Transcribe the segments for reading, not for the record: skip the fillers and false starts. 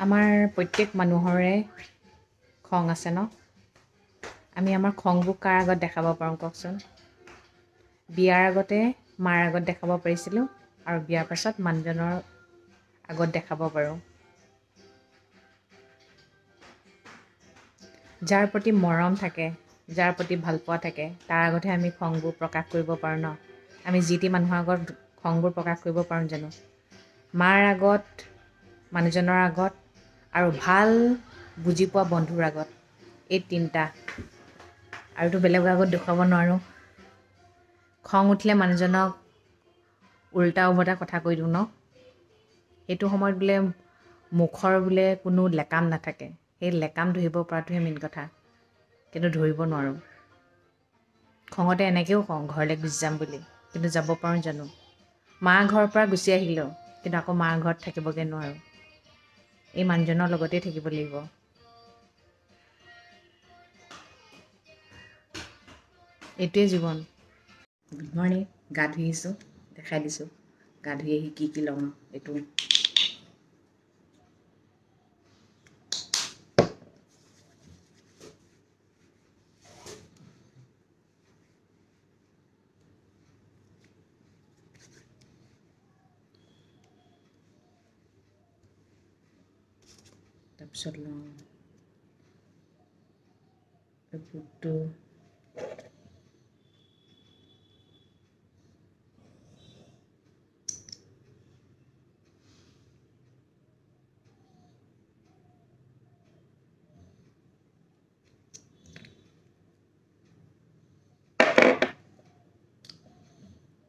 আমাৰ প্ৰত্যেক মানুহৰে খং আছে ন আমি আমাৰ খংবোৰ কাৰ আগত দেখাব পাৰোঁ কওকচোন বিয়াৰ আগতে মাৰ আগত দেখাব পাৰিছিলোঁ আৰু বিয়াৰ পাছত মানুহজনৰ আগত দেখাব পাৰোঁ যাৰ প্ৰতি মৰম থাকে যাৰ প্ৰতি ভালপোৱা থাকে তাৰ আগতহে আমি খংবোৰ প্ৰকাশ কৰিব পাৰোঁ ন আমি যি টি মানুহৰ আগত খংবোৰ প্ৰকাশ কৰিব পাৰোঁ জানো মাৰ আগত মানুহজনৰ আগত আৰু ভাল বুজি পোৱা বন্ধুৰ আগত এই তিনিটা আৰুতো বেলেগৰ আগত দেখুৱাব নোৱাৰোঁ খং উঠিলে মানুহজনক উল্টা উভতা কথা কৈ দিওঁ ন সেইটো সময়ত বোলে মুখৰ বোলে কোনো লেকাম নাথাকে সেই লেকাম ধৰিব পৰাটোহে মেইন কথা কিন্তু ধৰিব নোৱাৰোঁ খঙতে এনেকৈও কওঁ ঘৰলৈ গুচি যাম বুলি কিন্তু যাব পাৰোঁ জানো মাৰ ঘৰৰ পৰা গুচি আহিলেও কিন্তু আকৌ মাৰ ঘৰত থাকিবগৈ নোৱাৰোঁ এই মানুহজনৰ লগতেই থাকিব লাগিব এইটোৱে জীৱন গুড মৰ্ণিং গা ধুই আহিছোঁ দেখাই দিছোঁ গা ধুই আহি কি লওঁ এইটো তাৰপিছত লওঁ বুটটো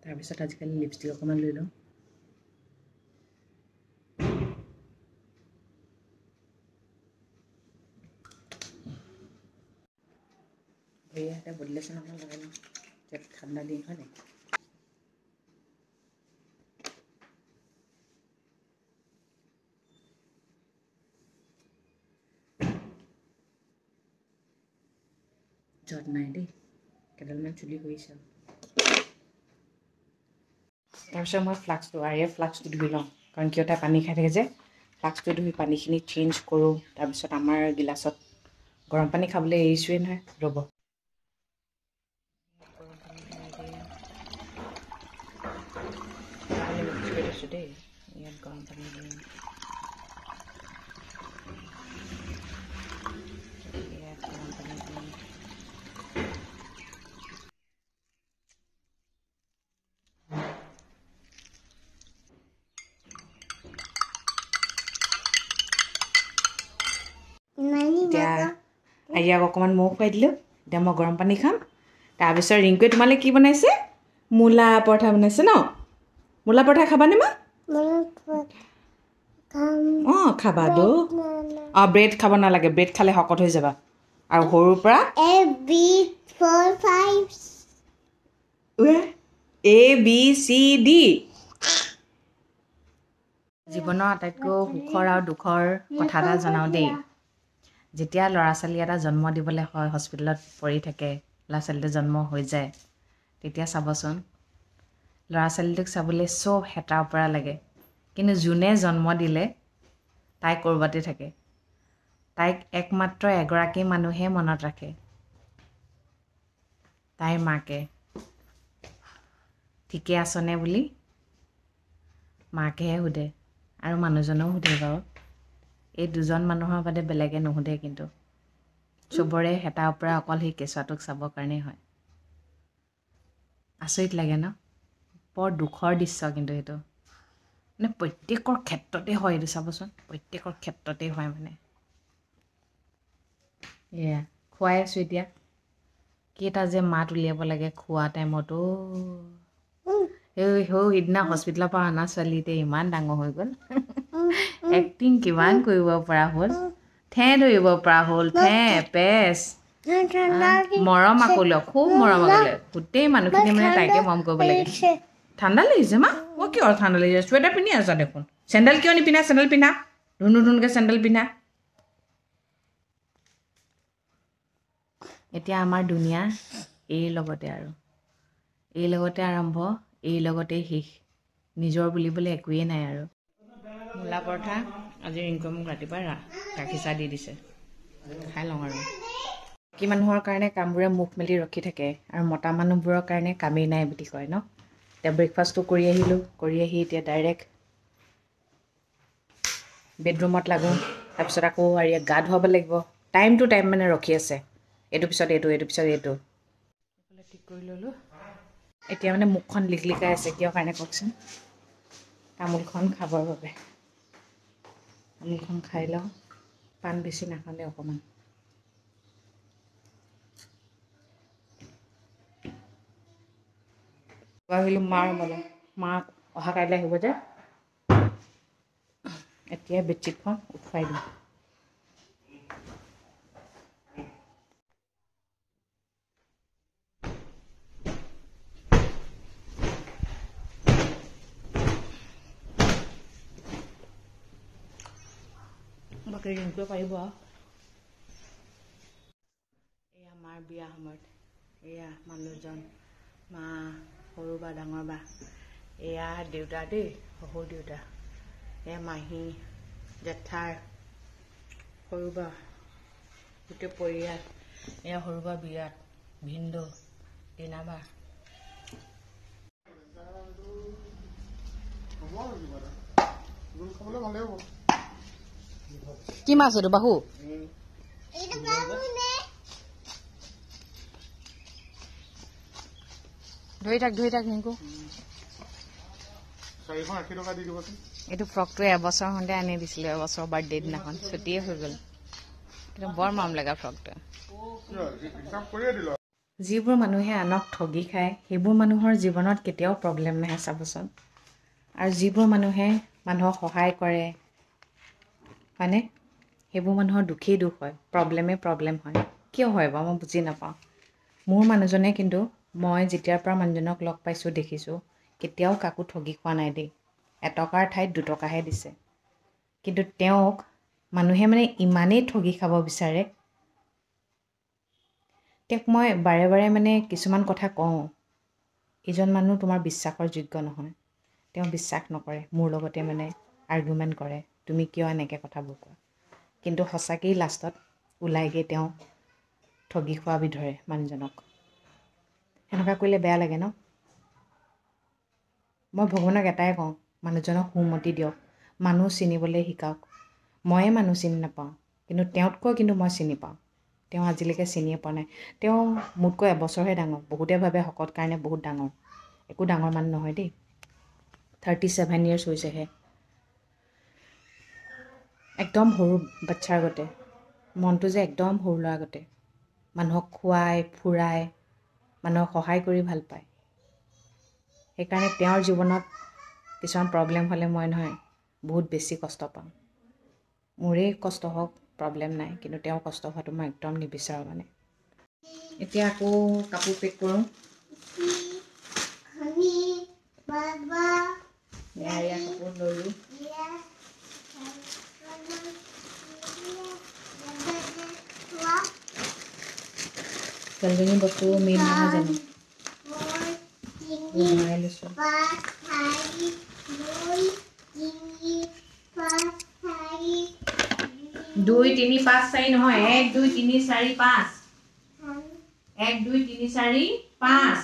তাৰপিছত আজিকালি লিপষ্টিক অকণমান লৈ লওঁ ভৰিয়াতে বডি লোচন অকণমান লগাই লওঁ এতিয়া ঠাণ্ডা দিন হয় নাই যত নাই দেই কেইডালমান চুলি কৰিছে তাৰপিছত মই ফ্লাক্সটো ফ্লাক্সটো ধুই লওঁ কাৰণ কিয় তাই পানী খাই থাকে যে ফ্লাক্সটো ধুই পানীখিনি চেঞ্জ কৰোঁ তাৰপিছত আমাৰ গিলাচত গৰম পানী খাবলৈ এৰিছোৱেই নহয় ৰ'ব গৰম পানী মিক্স কৰি দিছোঁ দেই ইয়াত গৰম পানী দিম ইয়াত গৰম পানী দিম এতিয়া আইয়াক অকণমান মৌ খুৱাই দিলোঁ এতিয়া মই গৰম পানী খাম তাৰপিছত ৰিংকুৱে তোমালৈ কি বনাইছে মূলা পৰঠা বনাইছে ন মূলা পৰঠা খাবানে মা অঁ খাবা দো অঁ ব্ৰেড খাব নালাগে ব্ৰেড খালে শকত হৈ যাবা আৰু সৰুৰ পৰা ABCD জীৱনৰ আটাইতকৈ সুখৰ আৰু দুখৰ কথা এটা জনাওঁ দেই যেতিয়া ল'ৰা ছোৱালী এটা জন্ম দিবলৈ হয় হস্পিটেলত পৰি থাকে ল'ৰা ছোৱালীটো জন্ম হৈ যায় তেতিয়া চাবচোন ল'ৰা ছোৱালীটোক চাবলৈ চব হেতাৰ পৰা লাগে কিন্তু যোনে জন্ম দিলে তাই ক'ৰবাতে থাকে তাইক একমাত্ৰ এগৰাকী মানুহে মনত ৰাখে তাইৰ মাকে ঠিকে আছনে বুলি মাকেহে সোধে আৰু মানুহজনেও সোধে বাৰু এই দুজন মানুহৰ বাদে বেলেগে নুসুধে কিন্তু চবৰে হেতাৰ পৰা অকল সেই কেঁচুৱাটোক চাবৰ কাৰণেই হয় আচৰিত লাগে ন বৰ দুখৰ দৃশ্য কিন্তু সেইটো মানে প্ৰত্যেকৰ ক্ষেত্ৰতে হয় এইটো চাবচোন প্ৰত্যেকৰ ক্ষেত্ৰতেই হয় মানে এয়া খুৱাই আছোঁ এতিয়া কেইটা যে মাত উলিয়াব লাগে খোৱা টাইমতো সিদিনা হস্পিটেলৰ পৰা অনা ছোৱালী এতিয়া ইমান ডাঙৰ হৈ গ'ল এক্টিং কিমান কৰিব পৰা হ'ল ঠেঁ ধৰিব পৰা হ'ল ঠেঁ পেচ মৰম আকলে খুব মৰম আকলে গোটেই মানুহখিনি মানে তাইকে মৰম কৰিব লাগে ঠাণ্ডা লাগিছে মা মই কিয় ঠাণ্ডা লাগিছে চুৱেটাৰ পিন্ধি আছা দেখোন চেণ্ডেল কিয় নিপিন্ধা চেণ্ডেল পিন্ধা নতুনকৈ চেণ্ডেল পিন্ধা এতিয়া আমাৰ দুনিয়া এই লগতে আৰু এই লগতে আৰম্ভ এই লগতে শেষ নিজৰ বুলিবলৈ একোৱেই নাই আৰু মূলা পৰঠা আজি ৰিংকুৱে মোক ৰাতিপুৱাই গাখীৰ চাহ দি দিছে, খাই লওঁ আৰু। বাকী মানুহৰ কাৰণে কামবোৰে মুখ মেলি ৰখি থাকে আৰু মতা মানুহবোৰৰ কাৰণে কামেই নাই বুলি কয় ন। এতিয়া ব্ৰেকফাষ্টটো কৰি আহিলোঁ, কৰি আহি এতিয়া ডাইৰেক্ট বেডৰুমত লাগোঁ। তাৰপিছত আকৌ আৰিয়াক গা ধুৱাব লাগিব। টাইম টু টাইম মানে ৰখি আছে, এইটো পিছত এইটো, এইটো পিছত এইটো। এইফালে ঠিক কৰি ল'লোঁ। এতিয়া মানে মুখখন লিকলিকাই আছে, কিয় কাৰণে কওকচোন? তামোলখন খাবৰ বাবে। তামোলখন খাই লওঁ, পাণ বেছি নাখালে অকণমান। আহিলোঁ মাৰ ৰুমলৈ, মা অহা কাইলৈ আহিব যে, এতিয়াই বেডশ্বীটখন উঠুৱাই দিওঁ। বাকী ৰিংকুৱে পাৰিব আৰু। এয়া মাৰ বিয়া সময়ত, এয়া মানুহজন, মা, সৰু বা ডাঙৰ বা, এয়া দেউতা দেই, শহুৰ দেউতা, এয়া মাহী, জেঠাই, সৰু বা, গোটেই পৰিয়াল, এয়া সৰু বা বিয়াত, ভিনদেউ, টিনা বা। কি মাছ এইটো, বাহু? ধৰি থাক ৰিংকু। এইটো ফ্ৰকটোৱে এবছৰ হওঁতে আনি দিছিলোঁ, এবছৰ বাৰ্থডে দিনাখন, ছুটিয়ে হৈ গ'ল। কিন্তু বৰ মৰম লগা ফ্ৰকটো। যিবোৰ মানুহে আনক ঠগি খায় সেইবোৰ মানুহৰ জীৱনত কেতিয়াও প্ৰব্লেম নাহে চাবচোন। আৰু যিবোৰ মানুহে মানুহক সহায় কৰে হয়নে, সেইবোৰ মানুহৰ দুখেই দুখ হয়, প্ৰব্লেমেই প্ৰব্লেম হয়। কিয় হয় বাৰু মই বুজি নাপাওঁ। মোৰ মানুহজনে কিন্তু মই যেতিয়াৰ পৰা মানুহজনক লগ পাইছোঁ দেখিছোঁ, কেতিয়াও কাকো ঠগি খোৱা নাই দেই। এটকাৰ ঠাইত 2 টকাহে দিছে। কিন্তু তেওঁক মানুহে মানে ইমানেই ঠগি খাব বিচাৰে। তেওঁক মই বাৰে বাৰে মানে কিছুমান কথা কওঁ, এইজন মানুহ তোমাৰ বিশ্বাসৰ যোগ্য নহয়। তেওঁ বিশ্বাস নকৰে, মোৰ লগতে মানে আৰ্গুমেণ্ট কৰে, তুমি কিয় এনেকৈ কথাবোৰ কোৱা। কিন্তু সঁচাকেই লাষ্টত ওলাইগৈ তেওঁ ঠগি খোৱা বিধৰে মানুহজনক। সেনেকুৱা কৰিলে বেয়া লাগে ন। মই ভগৱানক এটাই কওঁ, মানুহজনক সুমতি দিয়ক, মানুহ চিনিবলৈ শিকাওক। ময়ে মানুহ চিনি নাপাওঁ, কিন্তু তেওঁতকৈ কিন্তু মই চিনি পাওঁ। তেওঁ আজিলৈকে চিনিয়ে পোৱা নাই। তেওঁ মোতকৈ এবছৰহে ডাঙৰ। বহুতে ভাবে শকত কাৰণে বহুত ডাঙৰ, একো ডাঙৰ মানুহ নহয় দেই। 37 years হৈছেহে। একদম সৰু বাচ্ছাৰ আগতে, মনটো যে একদম সৰু ল'ৰা আগতে। মানুহক খুৱাই ফুৰাই, মানুহক সহায় কৰি ভাল পায়। সেইকাৰণে তেওঁৰ জীৱনত কিছুমান প্ৰব্লেম হ'লে মই নহয় বহুত বেছি কষ্ট পাওঁ। মোৰেই কষ্ট হওক, প্ৰব্লেম নাই, কিন্তু তেওঁৰ কষ্ট হোৱাটো মই একদম নিবিচাৰোঁ মানে। এতিয়া আকৌ কাপোৰ পেক কৰোঁ। এয়া কাপোৰ ললোঁ। ছোৱালীজনী বস্তু মেইন নহয় জানো, ভৰাই লৈছোঁ। 2 3 5 4 নহয়, 1 2 3 4 5, 1 2 3 4 5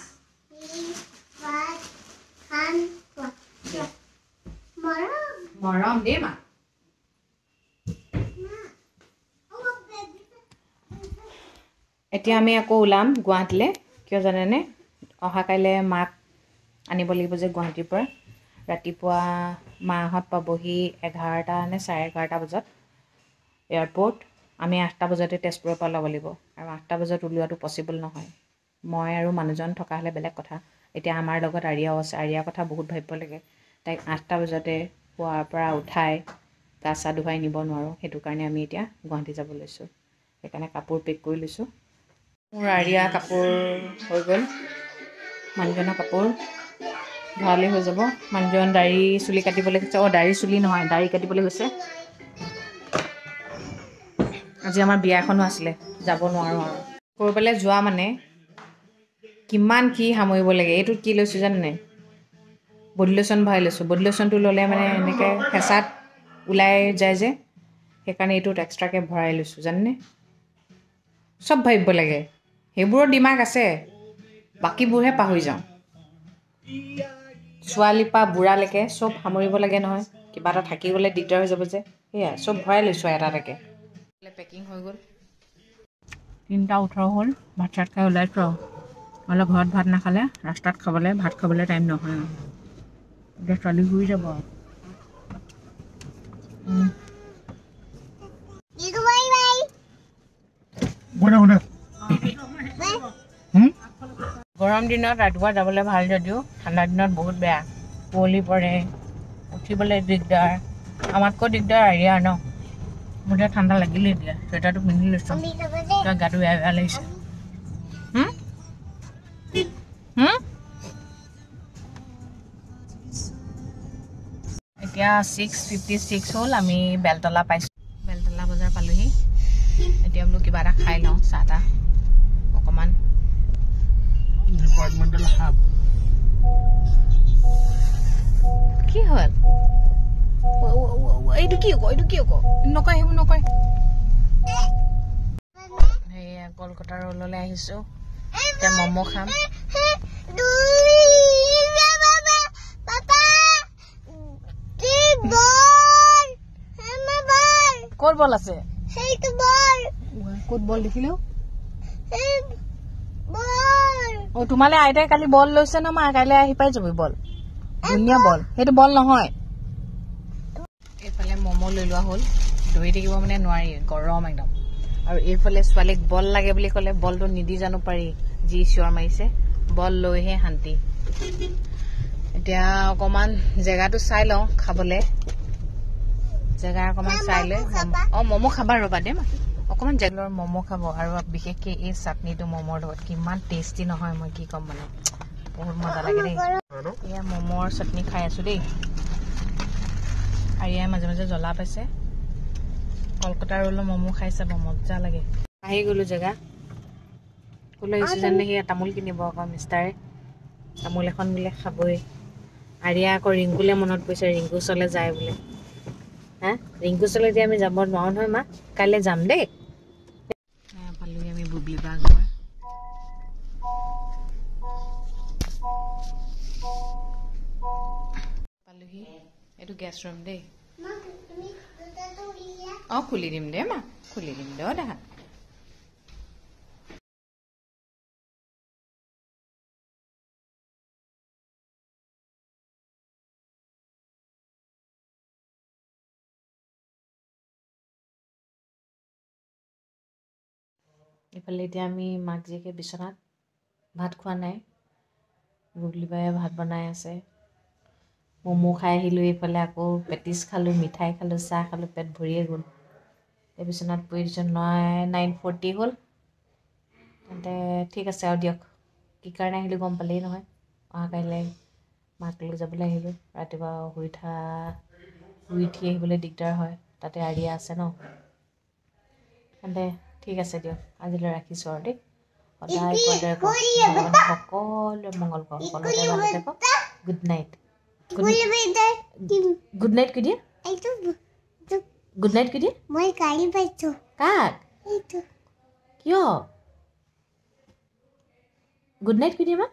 মৰম দেই মা। এতিয়া আমি আকৌ ওলাম গুৱাহাটীলৈ। কিয় জানেনে, অহা কাইলৈ মাক আনিব লাগিব যে গুৱাহাটীৰ পৰা। ৰাতিপুৱা মাহঁত পাবহি 11টা নে 11:30 বজাত এয়াৰপৰ্ট। আমি 8টা বজাতে তেজপুৰৰ পৰা ওলাব লাগিব, আৰু 8টা বজাত ওলোৱাটো পচিবল নহয়। মই আৰু মানুহজন থকা হ'লে বেলেগ কথা। এতিয়া আমাৰ লগত আৰিয়াও আছে, আৰিয়াৰ কথা বহুত ভাবিব লাগে। তাইক 8টা বজাতে শোৱাৰ পৰা উঠাই গা চা ধুৱাই নিব নোৱাৰোঁ। সেইটো কাৰণে আমি এতিয়া গুৱাহাটী যাব লৈছোঁ। সেইকাৰণে কাপোৰ পেক কৰি লৈছোঁ। মোৰ আৰিয়া কাপোৰ হৈ গ'ল, মানুহজনৰ কাপোৰ ভৰালেই হৈ যাব। মানুহজন দাড়ি চুলি কাটিবলৈ গৈছে, দাড়ি চুলি নহয়, দাড়ি কাটিবলৈ গৈছে। আজি আমাৰ বিয়া এখনো আছিলে, যাব নোৱাৰোঁ আৰু। ক'ৰবালৈ যোৱা মানে কিমান কি সামৰিব লাগে। এইটোত কি লৈছোঁ জানে নাই, বডি লোশ্যন ভৰাই লৈছোঁ। বডি লোশ্যনটো ল'লে মানে এনেকৈ হেঁচাত ওলাই যায় যে সেইকাৰণে এইটোত এক্সট্ৰাকৈ ভৰাই লৈছোঁ জানেনে চব ভাবিব লাগে সেইবোৰৰ দিমাগ আছে বাকীবোৰহে পাহৰি যাওঁ ছোৱালীৰ পৰা বুঢ়ালৈকে চব সামৰিব লাগে নহয় কিবা এটা থাকি গ'লে দিগদাৰ হৈ যাব যে সেয়া চব ভৰাই লৈছোঁ এটা এটাকৈ পেকিং হৈ গ'ল 3:18 হ'ল ভাত চাত খাই ওলাইছোঁ আৰু নহ'লে ঘৰত ভাত নাখালে ৰাস্তাত খাবলৈ ভাত খাবলৈ টাইম নহয় এতিয়া ছোৱালী শুই যাব আৰু গৰম দিনত ৰাতিপুৱা যাবলৈ ভাল যদিও ঠাণ্ডা দিনত বহুত বেয়া কুঁৱলী পৰে উঠিবলৈ দিগদাৰ আমাতকৈ দিগদাৰ আৰিয়াৰ ন মোৰ এতিয়া ঠাণ্ডা লাগিলে এতিয়া চুৱেটাৰটো পিন্ধি লৈছোঁ গাটো বেয়া বেয়া লাগিছে এতিয়া 6:56 হ'ল আমি বেলতলা পাইছোঁ বেলতলা বজাৰ পালোহি এতিয়া বোলো কিবা এটা খাই লওঁ চাহ তাহ অকণমান কি হ'ল এইটো কি আকৌ নকয় সেইবোৰ নকয় সেয়া কলকাতা ৰোললৈ আহিছোঁ এতিয়া ম'ম' খাম ক'ত বল আছে ক'ত বল দেখিলো তোমালে আইতাই কালি বল লৈছে ন মা কাইলৈ আহি পাই যাবি বল ধুনীয়া বল সেইটো বল নহয় এইফালে ম'ম' লৈ লোৱা হ'ল ধৰি থাকিব মানে নোৱাৰি গৰম একদম আৰু এইফালে ছোৱালীক বল লাগে বুলি ক'লে বলটো নিদি জানো পাৰি যি চিঞৰ মাৰিছে বল লৈহে শান্তি এতিয়া অকণমান জেগাটো চাই লওঁ খাবলৈ জেগা অকণমান চাই লৈ ম'ম' খাবা ৰ'বা দে মা অকণমান জেগলৰ ম'ম' খাব আৰু বিশেষকৈ এই চাটনিটো ম'মৰ লগত কিমান টেষ্টি নহয় মই কি ক'ম মানে বহুত মজা লাগে দেই এয়া ম'মৰ চাটনি খাই আছোঁ দেই আৰু ইয়াৰ মাজে মাজে জ্বলা পাইছে কলকাতা ৰোলৰ ম'ম' খাই চাব মজা লাগে আহি গ'লোঁ জেগা ক'লৈ আহিছোঁ জানে সেয়া তামোল কিনিব আকৌ মিষ্টাৰে তামোল এখন বোলে খাবই আৰিয়া আকৌ ৰিংকুলৈ মনত পৰিছে ৰিংকু ওচৰলৈ যায় বোলে হা ৰিংকু ওচৰলৈ এতিয়া আমি যাব নোৱাৰোঁ নহয় মা কাইলৈ যাম দেই পালোহি আমি বুবলি বা ঘৰ পালোহি এইটো গেছ ৰুম দেই খুলি দিম দে মা খুলি দিম দে দেখা এইফালে এতিয়া আমি মাক জীয়েকে বিচনাত ভাত খোৱা নাই গুগলি বায়ে ভাত বনাই আছে ম'ম' খাই আহিলোঁ এইফালে আকৌ পেটিছ খালোঁ মিঠাই খালোঁ চাহ খালোঁ পেট ভৰিয়ে গ'ল এই বিচনাত পৰি দিছোঁ 9:40 হ'ল তেন্তে ঠিক আছে আৰু দিয়ক কি কাৰণে আহিলোঁ গম পালেই নহয় কাইলৈ মাক লৈ যাবলৈ আহিলোঁ ৰাতিপুৱা শুই উঠি আহিবলৈ দিগদাৰ হয় তাতে আৰিয়া আছে ন তেন্তে ঠিক আছে দিয়ক আজিলৈ ৰাখিছোঁ আৰু দেই সদায় সকলোৱে মংগল কৰক সকলোতে ভালে থাকক গুড নাইট গুড নাইট কৈ দিয়া গুড নাইট কৈ দিয়া মই গাড়ী পাইছোঁ কাক কিয় গুড নাইট কৈ দিয়া মা